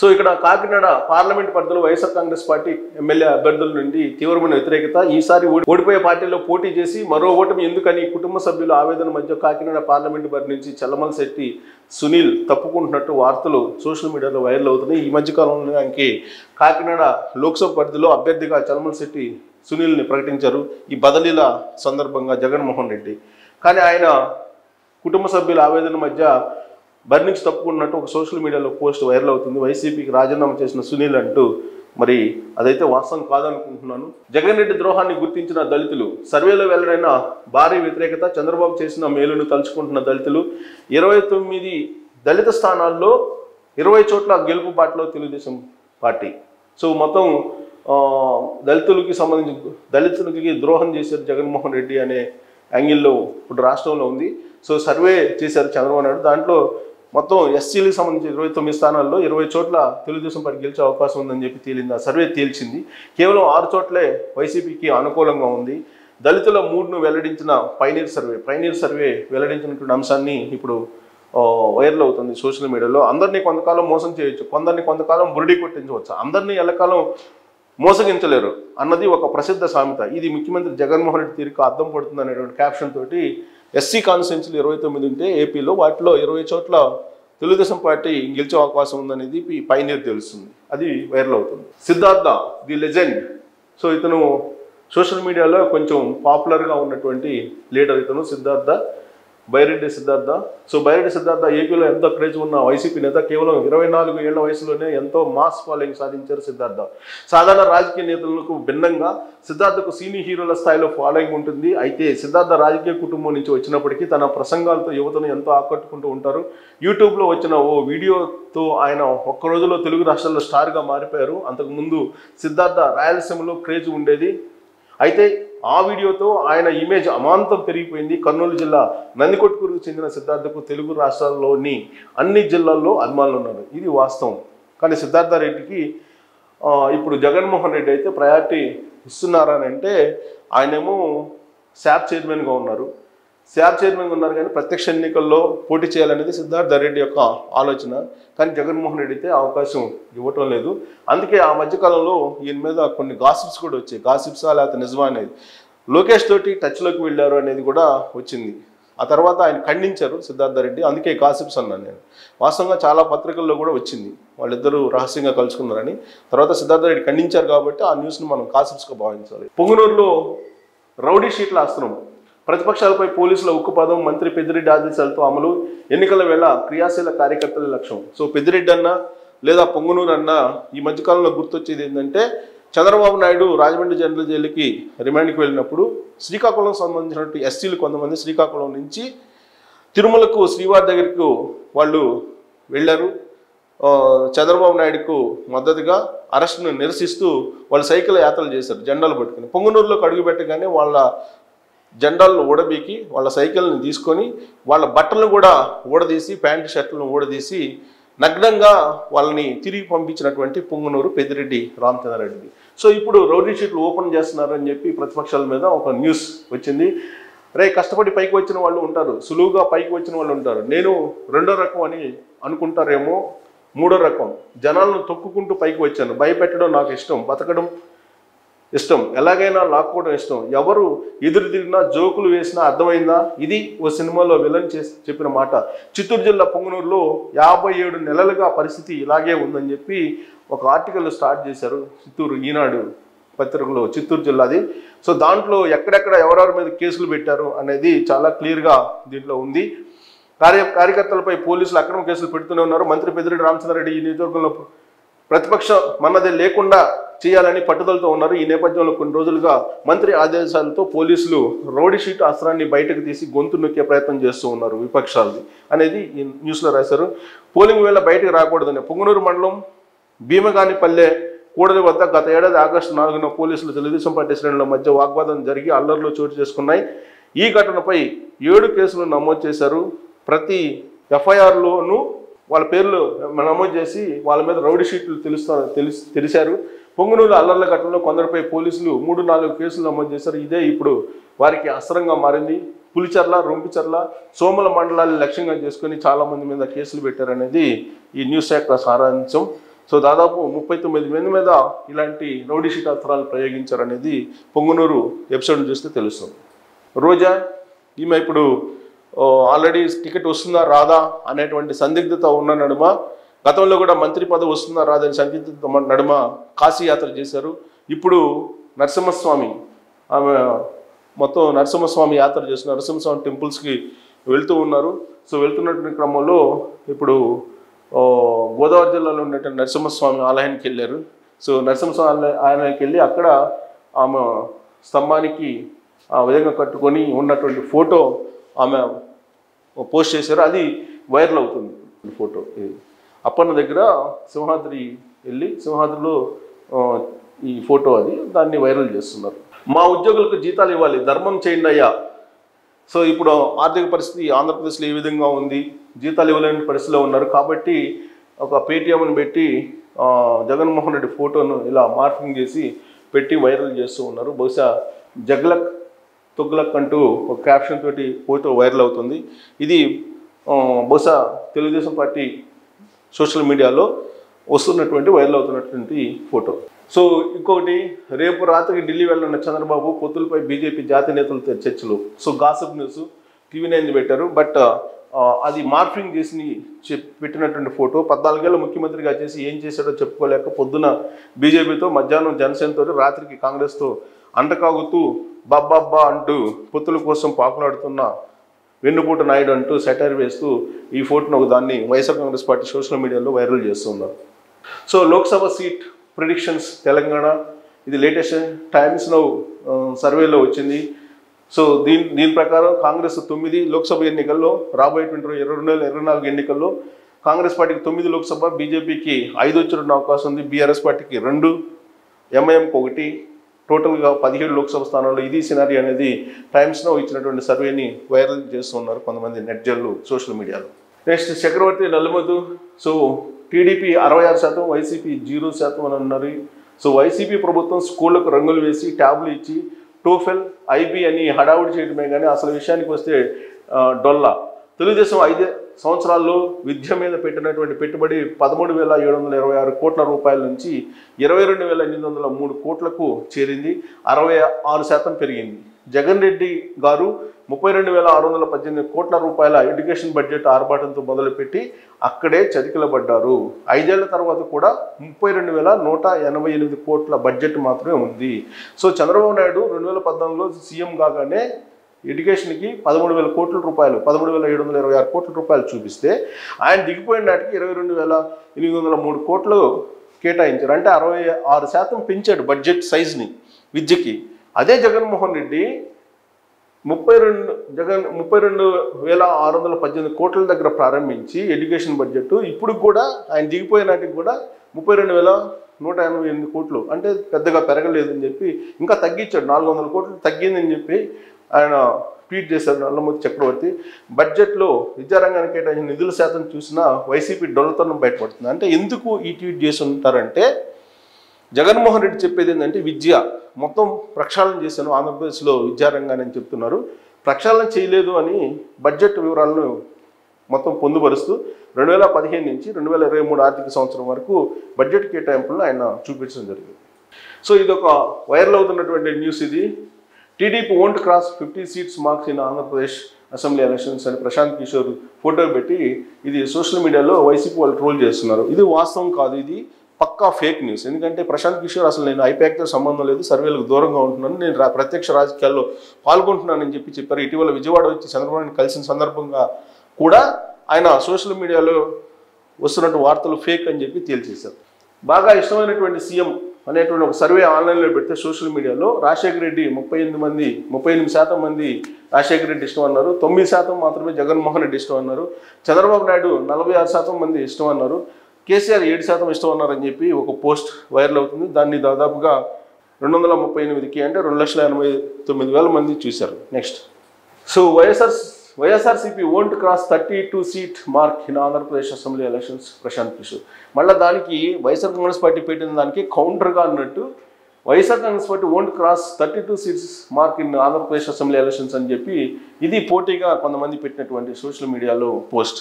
So ఇక్కడ Kakinada parliament పరిధిలో YSR Congress party MLA అభ్యర్థుల నుండి తీవ్రమైన వ్యతిరేకత. ఈసారి ఓడిపోయే పార్టీలో పోటీ చేసి మరో ఓటమి ఎందుకని కుటుంబ సభ్యుల ఆవేదన మధ్య కాకినాడ పార్లమెంట్ పరిధి నుంచి చల్లమలశెట్టి సునీల్ తప్పుకుంటున్నట్టు వార్తలు సోషల్ మీడియాలో వైరల్ అవుతున్నాయి. ఈ మధ్యకాలంలో ఆయనకి కాకినాడ లోక్సభ పరిధిలో అభ్యర్థిగా చల్లమలశెట్టి సునీల్ని ప్రకటించారు ఈ బదిలీల సందర్భంగా జగన్మోహన్ రెడ్డి. కానీ ఆయన కుటుంబ సభ్యుల ఆవేదన మధ్య బరి నుంచి తప్పుకున్నట్టు ఒక సోషల్ మీడియాలో పోస్ట్ వైరల్ అవుతుంది. వైసీపీకి రాజీనామా చేసిన సునీల్ అంటూ. మరి అదైతే వాస్తవం కాదనుకుంటున్నాను. జగన్ రెడ్డి ద్రోహాన్ని గుర్తించిన దళితులు, సర్వేలో వెల్లడైన భారీ వ్యతిరేకత, చంద్రబాబు చేసిన మేలును తలుచుకుంటున్న దళితులు, 29 దళిత స్థానాల్లో 20 చోట్ల గెలుపు బాటలో తెలుగుదేశం పార్టీ. సో మొత్తం దళితులకి ద్రోహం చేశారు జగన్మోహన్ రెడ్డి అనే యాంగిల్లో ఇప్పుడు రాష్ట్రంలో ఉంది. సో సర్వే చేశారు చంద్రబాబు నాయుడు. దాంట్లో మొత్తం ఎస్సీలకు సంబంధించి 29 స్థానాల్లో 20 చోట్ల తెలుగుదేశం పార్టీ గెలిచే అవకాశం ఉందని చెప్పి తేలింది. ఆ సర్వే తేల్చింది. కేవలం 6 చోట్లే వైసీపీకి అనుకూలంగా ఉంది. దళితుల మూడ్ను వెల్లడించిన పైనీర్ సర్వే వెల్లడించినటువంటి అంశాన్ని ఇప్పుడు వైరల్ అవుతుంది సోషల్ మీడియాలో. అందరినీ కొంతకాలం మోసం చేయొచ్చు, కొందరిని కొంతకాలం బురిడి కొట్టించవచ్చు, అందరినీ ఎల్లకాలం మోసగించలేరు అన్నది ఒక ప్రసిద్ధ సామెత. ఇది ముఖ్యమంత్రి జగన్మోహన్ రెడ్డి తీరుకు అర్థం పడుతుంది అనేటువంటి క్యాప్షన్ తోటి ఎస్సీ కాన్స్టిట్యున్సీలు 29 ఉంటే ఏపీలో వాటిలో 20 చోట్ల తెలుగుదేశం పార్టీ గెలిచే అవకాశం ఉందనేది పైనీర్ తెలుస్తుంది. అది వైరల్ అవుతుంది. Siddhartha the legend. సో ఇతను సోషల్ మీడియాలో కొంచెం పాపులర్గా ఉన్నటువంటి లీడర్ ఇతను బైరెడ్డి సిద్ధార్థ. సో బైరెడ్డి సిద్ధార్థ ఏపీలో ఎంతో క్రేజ్ ఉన్న వైసీపీ నేత. కేవలం 24 ఏళ్ల వయసులోనే ఎంతో మాస్ ఫాలోయింగ్ సాధించారు సిద్ధార్థ. సాధారణ రాజకీయ నేతలకు భిన్నంగా సిద్ధార్థకు సీనియర్ హీరోల స్థాయిలో ఫాలోయింగ్ ఉంటుంది. అయితే సిద్ధార్థ రాజకీయ కుటుంబం నుంచి వచ్చినప్పటికీ తన ప్రసంగాలతో యువతను ఎంతో ఆకట్టుకుంటూ ఉంటారు. యూట్యూబ్లో వచ్చిన ఓ వీడియోతో ఆయన ఒక్క రోజులో తెలుగు రాష్ట్రాల్లో స్టార్గా మారిపోయారు. అంతకుముందు సిద్ధార్థ రాయలసీమలో క్రేజ్ ఉండేది. అయితే ఆ వీడియోతో ఆయన ఇమేజ్ అమాంతం పెరిగిపోయింది. కర్నూలు జిల్లా నందికొట్కూరుకు చెందిన సిద్ధార్థకు తెలుగు రాష్ట్రాల్లోని అన్ని జిల్లాల్లో అభిమానులు ఉన్నారు. ఇది వాస్తవం. కానీ సిద్ధార్థ రెడ్డికి ఇప్పుడు జగన్మోహన్ రెడ్డి అయితే ప్రయారిటీ ఇస్తున్నారని అంటే ఆయనేమో శాప్ చైర్మన్గా ఉన్నారు. కానీ ప్రత్యక్ష ఎన్నికల్లో పోటీ చేయాలనేది సిద్ధార్థ రెడ్డి యొక్క ఆలోచన. కానీ జగన్మోహన్ రెడ్డి అయితే అవకాశం ఇవ్వటం లేదు. అందుకే ఆ మధ్యకాలంలో ఈయన మీద కొన్ని గాసిప్స్ కూడా వచ్చాయి. గాసిప్సా లేకపోతే నిజమా అనేది. లోకేష్ తోటి టచ్లోకి వెళ్ళారు అనేది కూడా వచ్చింది. ఆ తర్వాత ఆయన ఖండించారు సిద్ధార్థ రెడ్డి. అందుకే గాసిప్స్ అన్నాను నేను. వాస్తవంగా చాలా పత్రికల్లో కూడా వచ్చింది వాళ్ళిద్దరూ రహస్యంగా కలుసుకున్నారని. తర్వాత సిద్ధార్థ రెడ్డి ఖండించారు కాబట్టి ఆ న్యూస్ని మనం గాసిప్స్గా భావించాలి. పొంగునూరులో రౌడీ షీట్ల అస్త్రం, ప్రతిపక్షాలపై పోలీసుల ఉక్కుపాదం, మంత్రి పెద్దిరెడ్డి ఆదేశాలతో అమలు, ఎన్నికల వేళ క్రియాశీల కార్యకర్తల లక్ష్యం. సో పెద్దిరెడ్డి అన్నా లేదా పొంగునూరు అన్నా ఈ మధ్యకాలంలో గుర్తొచ్చేది ఏంటంటే చంద్రబాబు నాయుడు రాజమండ్రి జనరల్ జైలుకి రిమాండ్కి వెళ్ళినప్పుడు శ్రీకాకుళం సంబంధించినటువంటి ఎస్సీలు కొంతమంది శ్రీకాకుళం నుంచి తిరుమలకు శ్రీవారి దగ్గరకు వాళ్ళు వెళ్ళారు. చంద్రబాబు నాయుడుకు మద్దతుగా అరెస్టును నిరసిస్తూ వాళ్ళు సైకిల్ యాత్రలు చేశారు జెండాలు పట్టుకుని. పొంగునూరులోకి అడుగుపెట్టగానే వాళ్ళ జెండాలను ఊడబీకి వాళ్ళ సైకిల్ని తీసుకొని వాళ్ళ బట్టలను కూడా ఊడదీసి, ప్యాంటు షర్ట్లను ఊడదీసి నగ్నంగా వాళ్ళని తిరిగి పంపించినటువంటి పొంగునూరు పెద్దిరెడ్డి రామచంద్రారెడ్డి. సో ఇప్పుడు రౌడీ షీట్లు ఓపెన్ చేస్తున్నారు అని చెప్పి ప్రతిపక్షాల మీద ఒక న్యూస్ వచ్చింది. కష్టపడి పైకి వచ్చిన వాళ్ళు ఉంటారు, సులువుగా పైకి వచ్చిన వాళ్ళు ఉంటారు. నేను రెండో రకం అని అనుకుంటారేమో. మూడో రకం, జనాలను తొక్కుకుంటూ పైకి వచ్చాను, భయపెట్టడం నాకు ఇష్టం, బతకడం ఇష్టం, ఎలాగైనా లాక్కోవడం ఇష్టం, ఎవరు ఎదురు తిరిగినా జోకులు వేసినా అర్థమైందా? ఇది ఓ సినిమాలో విలన్ చెప్పిన మాట. చిత్తూరు జిల్లా పొంగునూరులో 57 నెలలుగా పరిస్థితి ఇలాగే ఉందని చెప్పి ఒక ఆర్టికల్ స్టార్ట్ చేశారు చిత్తూరు ఈనాడు పత్రికలో, చిత్తూరు జిల్లాది. సో దాంట్లో ఎక్కడెక్కడ ఎవరెవరి మీద కేసులు పెట్టారు అనేది చాలా క్లియర్గా దీంట్లో ఉంది. కార్యకర్తలపై పోలీసులు అక్రమ కేసులు పెడుతూనే ఉన్నారు. మంత్రి పెద్దిరెడ్డి రామచంద్రారెడ్డి ఈ నియోజకవర్గంలో ప్రతిపక్ష మన్నదే లేకుండా చేయాలని పట్టుదలతో ఉన్నారు. ఈ నేపథ్యంలో కొన్ని రోజులుగా మంత్రి ఆదేశాలతో పోలీసులు రౌడీ షీట్ అస్త్రాన్ని బయటకు తీసి గొంతు నొక్కే ప్రయత్నం చేస్తూ ఉన్నారు విపక్షాలది అనేది ఈ న్యూస్లో రాశారు. పోలింగ్ వేళ బయటకు రాకూడదని పొంగునూరు మండలం భీమగానిపల్లె కూడలి వద్ద గత ఏడాది ఆగస్టు 4న పోలీసులు తెలుగుదేశం పార్టీ శ్రేణుల మధ్య వాగ్వాదం జరిగి అల్లర్లు చోటు చేసుకున్నాయి. ఈ ఘటనపై 7 కేసులు నమోదు చేశారు. ప్రతి ఎఫ్ఐఆర్లోనూ వాళ్ళ పేర్లు నమోదు చేసి వాళ్ళ మీద రౌడీ షీట్లు తెలిసారు. పొంగునూరు అల్లర్ల ఘటనలో కొందరిపై పోలీసులు 3-4 కేసులు నమోదు చేశారు. ఇదే ఇప్పుడు వారికి అస్త్రంగా మారింది. పులిచెర్ల, రొంపిచెర్ల, సోమల మండలాన్ని లక్ష్యంగా చేసుకుని చాలామంది మీద కేసులు పెట్టారనేది ఈ న్యూస్ శాఖ సారాంశం. సో దాదాపు 39 మంది మీద ఇలాంటి రౌడీ షీట్ అస్త్రాలు ప్రయోగించారనేది పొంగునూరు ఎపిసోడ్ చూస్తే తెలుస్తుంది. రోజా ఈమె ఇప్పుడు ఆల్రెడీ టికెట్ వస్తుందా రాదా అనేటువంటి సందిగ్ధత ఉన్న నడుమ, గతంలో కూడా మంత్రి పదవి వస్తుందా రాదా అని సందిగ్ధత నడుమ కాశీ యాత్ర చేశారు. ఇప్పుడు నరసింహస్వామి ఆమె మొత్తం నరసింహస్వామి యాత్ర చేస్తున్నారు. నరసింహస్వామి టెంపుల్స్కి వెళ్తూ ఉన్నారు. సో వెళ్తున్నటువంటి క్రమంలో ఇప్పుడు గోదావరి జిల్లాలో ఉన్నటువంటి నరసింహస్వామి ఆలయానికి వెళ్ళారు. సో నరసింహస్వామి ఆలయానికి వెళ్ళి అక్కడ ఆమె స్తంభానికి ఆ విధంగా కట్టుకొని ఉన్నటువంటి ఫోటో ఆమె పోస్ట్ చేశారు. అది వైరల్ అవుతుంది ఫోటో. అప్పన్న దగ్గర సింహాద్రి వెళ్ళి సింహాద్రిలో ఈ ఫోటో అది దాన్ని వైరల్ చేస్తున్నారు. మా ఉద్యోగులకు జీతాలు ఇవ్వాలి, ధర్మం చేయండి అయ్యా. సో ఇప్పుడు ఆర్థిక పరిస్థితి ఆంధ్రప్రదేశ్లో ఏ విధంగా ఉంది, జీతాలు ఇవ్వలేని పరిస్థితిలో ఉన్నారు. కాబట్టి ఒక పేటీఎంని పెట్టి జగన్మోహన్ రెడ్డి ఫోటోను ఇలా మార్ఫింగ్ చేసి పెట్టి వైరల్ చేస్తూ ఉన్నారు. బహుశా జగ్లక్ తుగ్లక్ అంటూ ఒక క్యాప్షన్ తోటి ఫోటో వైరల్ అవుతుంది. ఇది బహుశా తెలుగుదేశం పార్టీ సోషల్ మీడియాలో వస్తున్నటువంటి వైరల్ అవుతున్నటువంటి ఫోటో. సో ఇంకొకటి, రేపు రాత్రికి ఢిల్లీ వెళ్ళనున్న చంద్రబాబు పొత్తులపై బీజేపీ జాతీయ నేతలతో చర్చలు. సో గాసిప్ న్యూస్ టీవీ9 పెట్టారు. బట్ అది మార్ఫింగ్ చేసి పెట్టినటువంటి ఫోటో. 14 ఏళ్ళ ముఖ్యమంత్రిగా చేసి ఏం చేశాడో చెప్పుకోలేక పొద్దున బీజేపీతో, మధ్యాహ్నం జనసేనతో, రాత్రికి కాంగ్రెస్తో అంటకాగుతూ బాబ్బా అంటూ పొత్తుల కోసం పాకులాడుతున్న వెన్నుపూట నాయుడు అంటూ సెటైర్ వేస్తూ ఈ ఫోటోను ఒక దాన్ని వైఎస్ఆర్ కాంగ్రెస్ పార్టీ సోషల్ మీడియాలో వైరల్ చేస్తున్నారు. So Lok Sabha seat predictions Telangana, ఇది లేటెస్ట్ టైమ్స్ నౌ సర్వేలో వచ్చింది. సో దీని ప్రకారం కాంగ్రెస్ 9 లోక్సభ ఎన్నికల్లో, రాబోయేటువంటి 2024 ఎన్నికల్లో కాంగ్రెస్ పార్టీకి 9 లోక్సభ, బీజేపీకి 5 వచ్చే అవకాశం ఉంది, బీఆర్ఎస్ పార్టీకి 2, ఎంఐఎంకి 1, టోటల్గా 17 లోక్సభ స్థానాల్లో. ఇది సినారీ అనేది టైమ్స్లో ఇచ్చినటువంటి సర్వేని వైరల్ చేస్తున్నారు కొంతమంది నెట్జర్లు సోషల్ మీడియాలో. నెక్స్ట్ చక్రవర్తి నల్లమధు. సో టీడీపీ 66%, వైసీపీ 0% అని అన్నారు. సో వైసీపీ ప్రభుత్వం స్కూళ్లకు రంగులు వేసి ట్యాబ్లు ఇచ్చి టోఫెల్, ఐబీ అని హడావుడి చేయడమే కానీ అసలు విషయానికి వస్తే డొల్లా. తెలుగుదేశం 5 సంవత్సరాల్లో విద్య మీద పెట్టినటువంటి పెట్టుబడి 13,726 కోట్ల రూపాయల నుంచి 22,803 కోట్లకు చేరింది, 66% పెరిగింది. జగన్ రెడ్డి గారు 32,618 కోట్ల రూపాయల ఎడ్యుకేషన్ బడ్జెట్ ఆర్భాటంతో మొదలుపెట్టి అక్కడే చతికిలబడ్డారు. 5 ఏళ్ల తర్వాత కూడా 32,188 కోట్ల బడ్జెట్ మాత్రమే ఉంది. సో చంద్రబాబు నాయుడు 2014లో సీఎం కాగానే ఎడ్యుకేషన్కి 13,000 కోట్ల రూపాయలు, 13,726 కోట్ల రూపాయలు చూపిస్తే ఆయన దిగిపోయిన నాటికి 22,803 కోట్లు కేటాయించారు. అంటే 66% పెంచాడు బడ్జెట్ సైజ్ని విద్యకి. అదే జగన్మోహన్ రెడ్డి 32,618 కోట్ల దగ్గర ప్రారంభించి ఎడ్యుకేషన్ బడ్జెట్ ఇప్పుడు కూడా ఆయన దిగిపోయే నాటికి కూడా 32,188 కోట్లు, అంటే పెద్దగా పెరగలేదని చెప్పి ఇంకా తగ్గించాడు. 400 కోట్లు తగ్గిందని చెప్పి ఆయన ట్వీట్ చేశారు నల్లమూర్తి చక్రవర్తి. బడ్జెట్లో విద్యారంగానికి కేటాయించిన నిధుల శాతం చూసినా వైసీపీ డొల్లతనం బయటపడుతుంది. అంటే ఎందుకు ఈ ట్వీట్ చేసి ఉంటారంటే, జగన్మోహన్ రెడ్డి చెప్పేది ఏంటంటే విద్య మొత్తం ప్రక్షాళన చేశాను ఆంధ్రప్రదేశ్లో విద్యారంగాన్ని అని చెప్తున్నారు. ప్రక్షాళన చేయలేదు అని బడ్జెట్ వివరాలను మొత్తం పొందుపరుస్తూ 2015 నుంచి 2023 ఆర్థిక సంవత్సరం వరకు బడ్జెట్ కేటాయింపులను ఆయన చూపించడం జరిగింది. సో ఇది ఒక వైరల్ అవుతున్నటువంటి న్యూస్. ఇది TDP won't cross 50 seats marks in Andhra Pradesh assembly elections అని ప్రశాంత్ కిషోర్ ఫోటో పెట్టి ఇది సోషల్ మీడియాలో వైసీపీ వాళ్ళు ట్రోల్ చేస్తున్నారు. ఇది వాస్తవం కాదు, ఇది పక్కా ఫేక్ న్యూస్. ఎందుకంటే ప్రశాంత్ కిషోర్ అసలు నేను ఐపాక్తో సంబంధం లేదు, సర్వేలకు దూరంగా ఉంటున్నాను, నేను ప్రత్యక్ష రాజకీయాల్లో పాల్గొంటున్నానని చెప్పారు. ఇటీవల విజయవాడ వచ్చి చంద్రబాబుని కలిసిన సందర్భంగా కూడా ఆయన సోషల్ మీడియాలో వస్తున్నట్టు వార్తలు ఫేక్ అని చెప్పి తేల్చేశారు. బాగా ఇష్టమైనటువంటి సీఎం అనేటువంటి ఒక సర్వే ఆన్లైన్లో పెడితే సోషల్ మీడియాలో రాజశేఖర రెడ్డి 38% మంది రాజశేఖర రెడ్డి ఇష్టం అన్నారు, 9% మాత్రమే జగన్మోహన్ రెడ్డి ఇష్టం అన్నారు, చంద్రబాబు నాయుడు 46% మంది ఇష్టం అన్నారు, కేసీఆర్ 7% ఇష్టం అన్నారని చెప్పి ఒక పోస్ట్ వైరల్ అవుతుంది. దాన్ని దాదాపుగా 238కి అంటే 2,89,000 మంది చూశారు. Next, so YSRCP won't cross 32 seat mark in Andhra Pradesh assembly elections Prashant Kishor. మళ్ళీ దానికి వైఎస్ఆర్ కాంగ్రెస్ పార్టీ పెట్టిన దానికి కౌంటర్గా అన్నట్టు YSR Congress party won't cross 32 seats mark in Andhra Pradesh assembly elections అని చెప్పి ఇది పోటీగా కొంతమంది పెట్టినటువంటి సోషల్ మీడియాలో పోస్ట్.